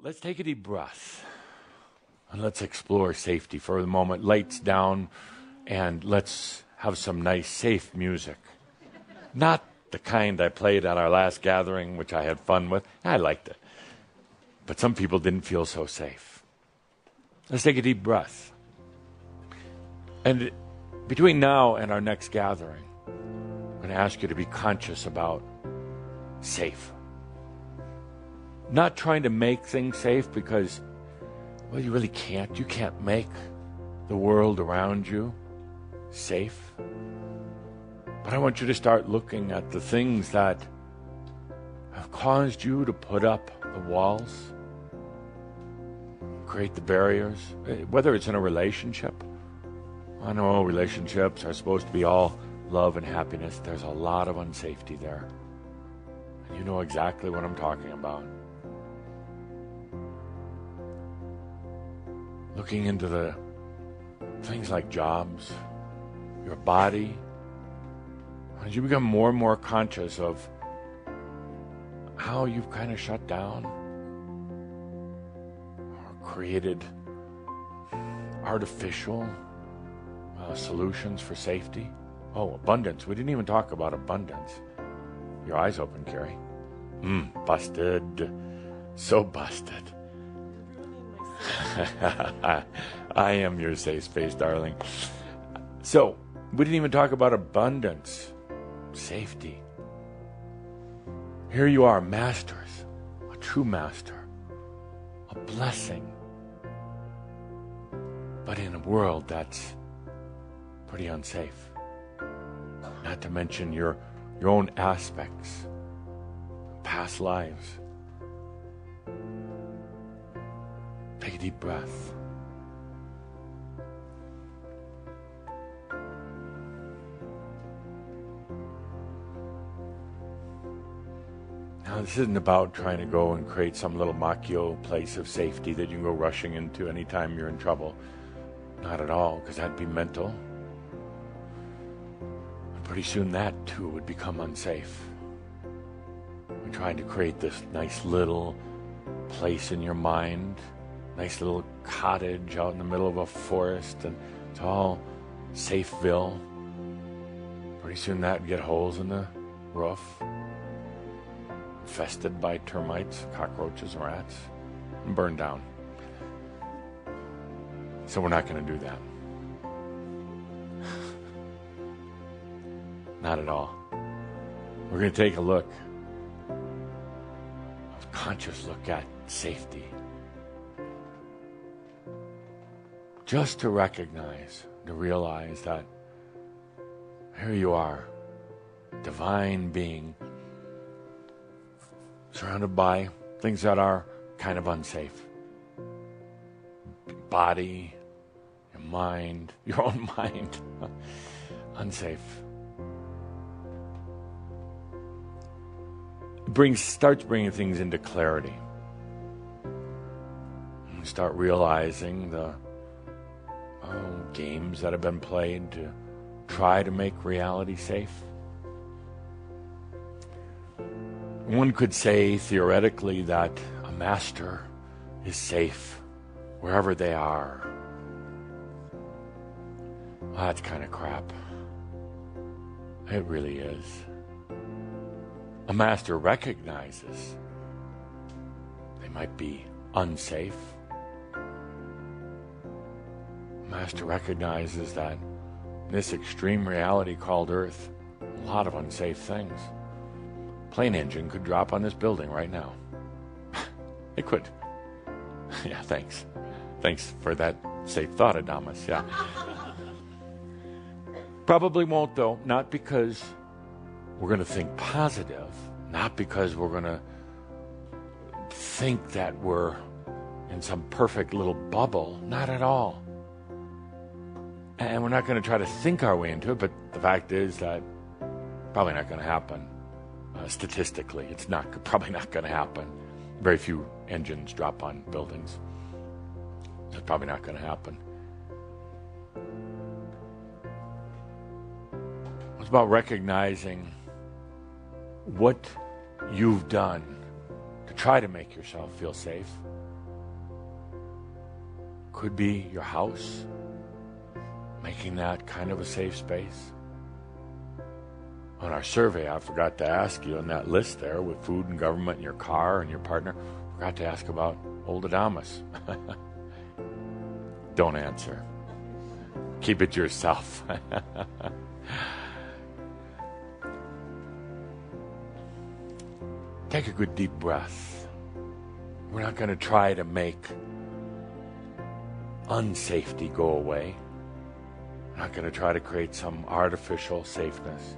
Let's take a deep breath and let's explore safety for the moment. Lights down, and let's have some nice, safe music. Not the kind I played at our last gathering, which I had fun with. I liked it. But some people didn't feel so safe. Let's take a deep breath. And between now and our next gathering, I'm going to ask you to be conscious about safe. Not trying to make things safe because, well, you really can't. You can't make the world around you safe. But I want you to start looking at the things that have caused you to put up the walls, create the barriers, whether it's in a relationship. I know relationships are supposed to be all love and happiness. There's a lot of unsafety there. And you know exactly what I'm talking about. Looking into the things like jobs, your body, as you become more and more conscious of how you've kind of shut down or created artificial solutions for safety. Oh, abundance. We didn't even talk about abundance. Your eyes open, Carrie. Busted. So busted. I am your safe space, darling. So, we didn't even talk about abundance, safety. Here you are, masters, a true master, a blessing, but in a world that's pretty unsafe. Not to mention your own aspects, past lives. Take a deep breath. Now, this isn't about trying to go and create some little Macchio place of safety that you can go rushing into anytime you're in trouble. Not at all, because that'd be mental. And pretty soon that, too, would become unsafe. We're trying to create this nice little place in your mind, nice little cottage out in the middle of a forest, and it's all Safeville. Pretty soon that would get holes in the roof, infested by termites, cockroaches, and rats, and burned down. So we're not going to do that. Not at all. We're going to take a look, a conscious look at safety. Just to recognize, to realize that here you are, divine being, surrounded by things that are kind of unsafe. Body, your mind, your own mind, unsafe. Starts bringing things into clarity. And start realizing the games that have been played to try to make reality safe. One could say theoretically that a master is safe wherever they are. Well, that's kind of crap. It really is. A master recognizes they might be unsafe. A master recognizes that in this extreme reality called Earth, a lot of unsafe things. Plane engine could drop on this building right now. It could. Yeah, thanks. Thanks for that safe thought, Adamus. Yeah. Probably won't, though. Not because we're going to think positive. Not because we're going to think that we're in some perfect little bubble. Not at all. And we're not going to try to think our way into it, but the fact is that probably not going to happen. Statistically, it's probably not going to happen. Very few engines drop on buildings. It's probably not going to happen. It's about recognizing what you've done to try to make yourself feel safe Could be your house, making that kind of a safe space. On our survey, I forgot to ask you on that list there with food and government and your car and your partner, forgot to ask about old Adamus. Don't answer. Keep it to yourself. Take a good deep breath. We're not going to try to make unsafety go away. We're not going to try to create some artificial safeness.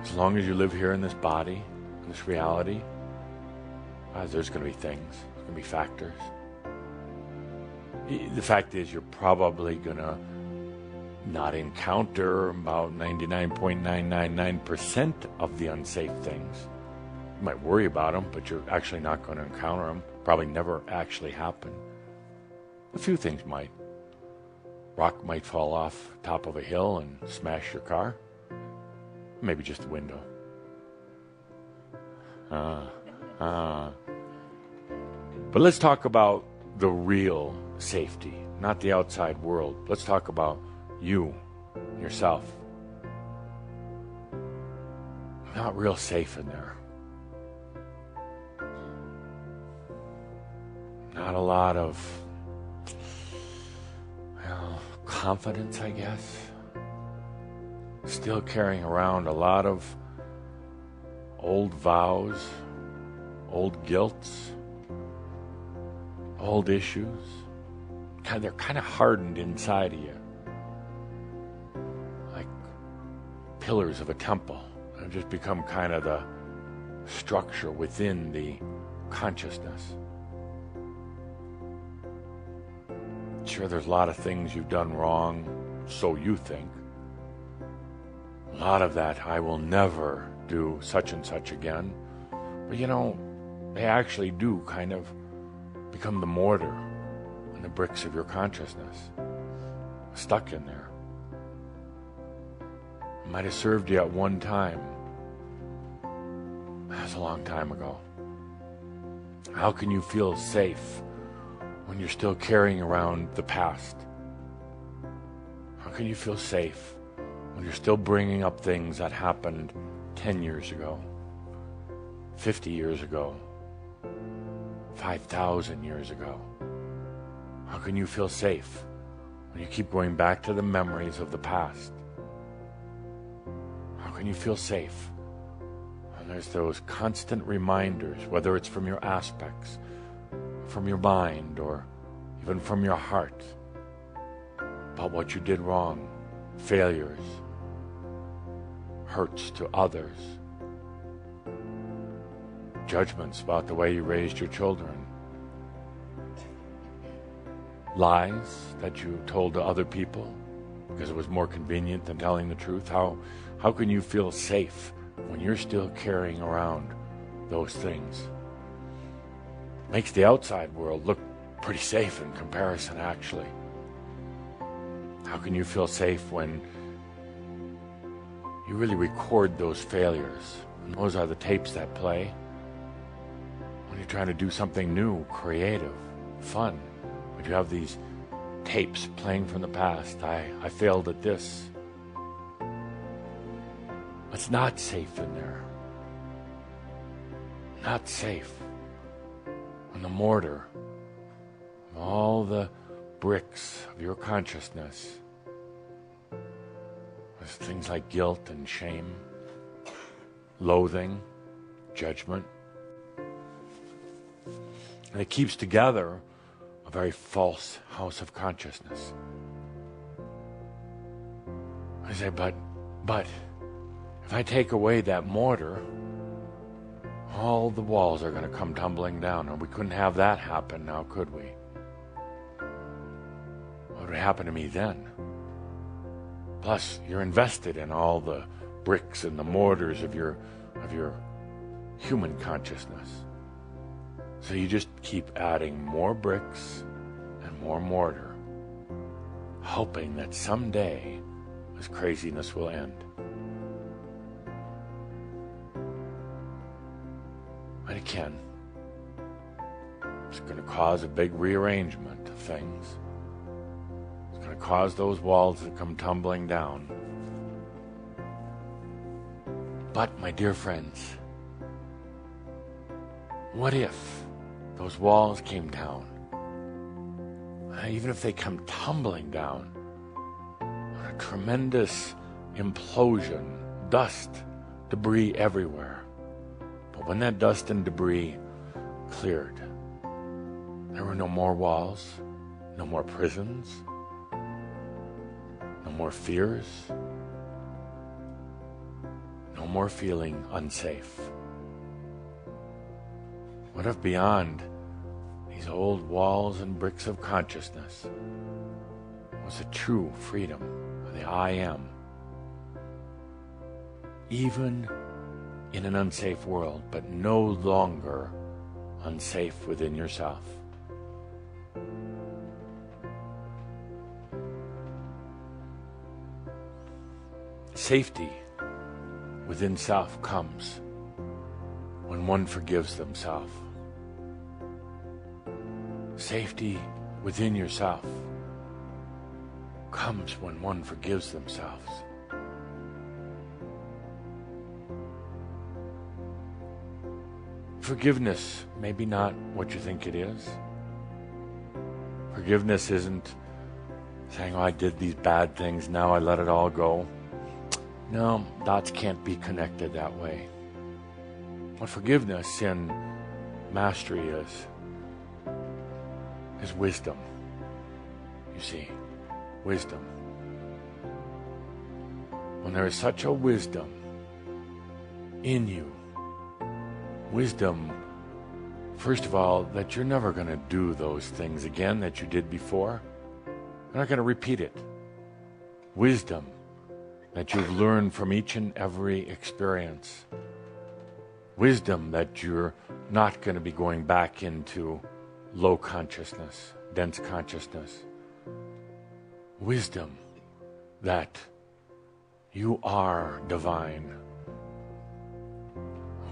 As long as you live here in this body, in this reality, there's going to be things, there's going to be factors. The fact is, you're probably going to not encounter about 99.999% of the unsafe things. You might worry about them, but you're actually not going to encounter them. Probably never actually happen. A few things might. Rock might fall off top of a hill and smash your car. Maybe just the window. But let's talk about the real safety, not the outside world. Let's talk about you, yourself. Not real safe in there. Not a lot of, confidence, I guess. Still carrying around a lot of old vows, old guilts, old issues. They're kind of hardened inside of you. Like pillars of a temple. They've just become kind of the structure within the consciousness. Sure, there's a lot of things you've done wrong, so you think. A lot of that, I will never do such and such again. But they actually do kind of become the mortar and the bricks of your consciousness, stuck in there. It might have served you at one time. That's a long time ago. How can you feel safe when you're still carrying around the past? How can you feel safe when you're still bringing up things that happened 10 years ago, 50 years ago, 5,000 years ago? How can you feel safe when you keep going back to the memories of the past? How can you feel safe when there's those constant reminders, whether it's from your aspects, from your mind, or even from your heart, about what you did wrong, failures, hurts to others, judgments about the way you raised your children, lies that you told to other people because it was more convenient than telling the truth? How can you feel safe when you're still carrying around those things? Makes the outside world look pretty safe in comparison, actually. How can you feel safe when you really record those failures? And those are the tapes that play when you're trying to do something new, creative, fun. But you have these tapes playing from the past. I failed at this. It's not safe in there. Not safe. When the mortar, all the bricks of your consciousness, there's things like guilt and shame, loathing, judgment. And it keeps together a very false house of consciousness. I say, but if I take away that mortar, all the walls are going to come tumbling down, and we couldn't have that happen now, could we? What would happen to me then? Plus, you're invested in all the bricks and the mortars of your human consciousness. So you just keep adding more bricks and more mortar, hoping that someday this craziness will end. it can. It's going to cause a big rearrangement of things. It's going to cause those walls to come tumbling down. But, my dear friends, what if those walls came down? Even if they come tumbling down, a tremendous implosion, dust, debris everywhere. But when that dust and debris cleared, there were no more walls, no more prisons, no more fears, no more feeling unsafe. What if beyond these old walls and bricks of consciousness was a true freedom of the I am? Even in an unsafe world, but no longer unsafe within yourself. Safety within self comes when one forgives themselves. Safety within yourself comes when one forgives themselves. Forgiveness may be not what you think it is. Forgiveness isn't saying, oh, I did these bad things, now I let it all go. No, dots can't be connected that way. What forgiveness in mastery is wisdom. You see, wisdom. When there is such a wisdom in you, wisdom, first of all, that you're never going to do those things again that you did before. You're not going to repeat it. Wisdom that you've learned from each and every experience. Wisdom that you're not going to be going back into low consciousness, dense consciousness. Wisdom that you are divine.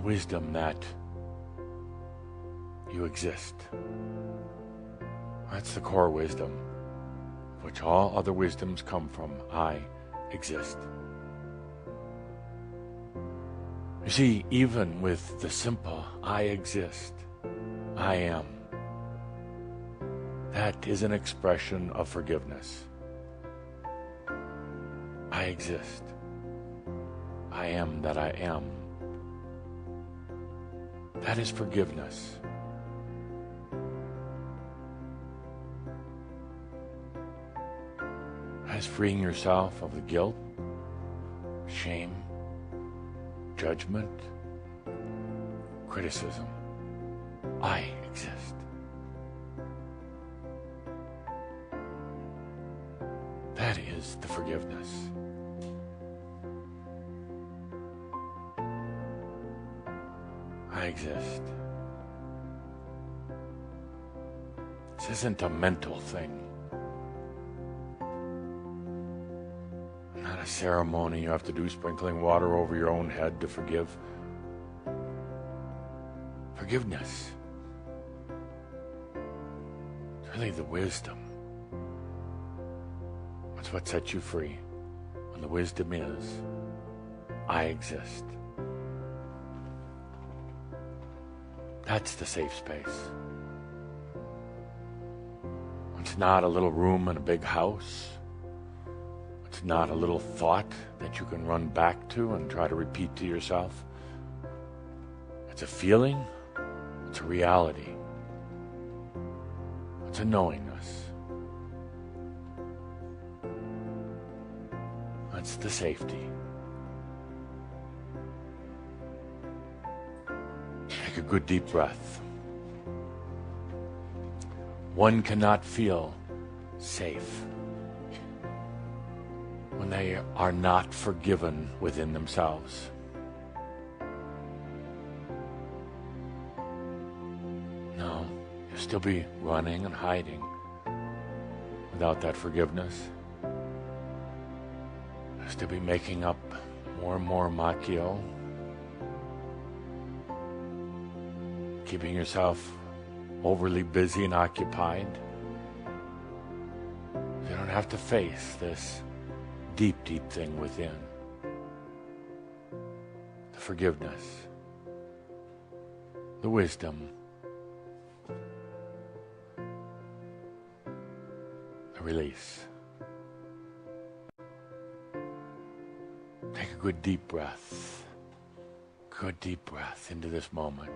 Wisdom that you exist. That's the core wisdom, which all other wisdoms come from. I exist. You see, even with the simple I exist, I am, that is an expression of forgiveness. I exist. I am that I am. That is forgiveness. That is freeing yourself of the guilt, shame, judgment, criticism. I exist. That is the forgiveness. I exist. This isn't a mental thing. Not a ceremony you have to do, sprinkling water over your own head to forgive. Forgiveness. It's really the wisdom. That's what sets you free. And the wisdom is, I exist. That's the safe space. It's not a little room in a big house. It's not a little thought that you can run back to and try to repeat to yourself. It's a feeling. It's a reality. It's a knowingness. That's the safety. Take a good deep breath. One cannot feel safe when they are not forgiven within themselves. No, you'll still be running and hiding without that forgiveness. You'll still be making up more and more macchio. keeping yourself overly busy and occupied. You don't have to face this deep, deep thing within. The forgiveness, the wisdom, the release. Take a good deep breath. Good deep breath into this moment.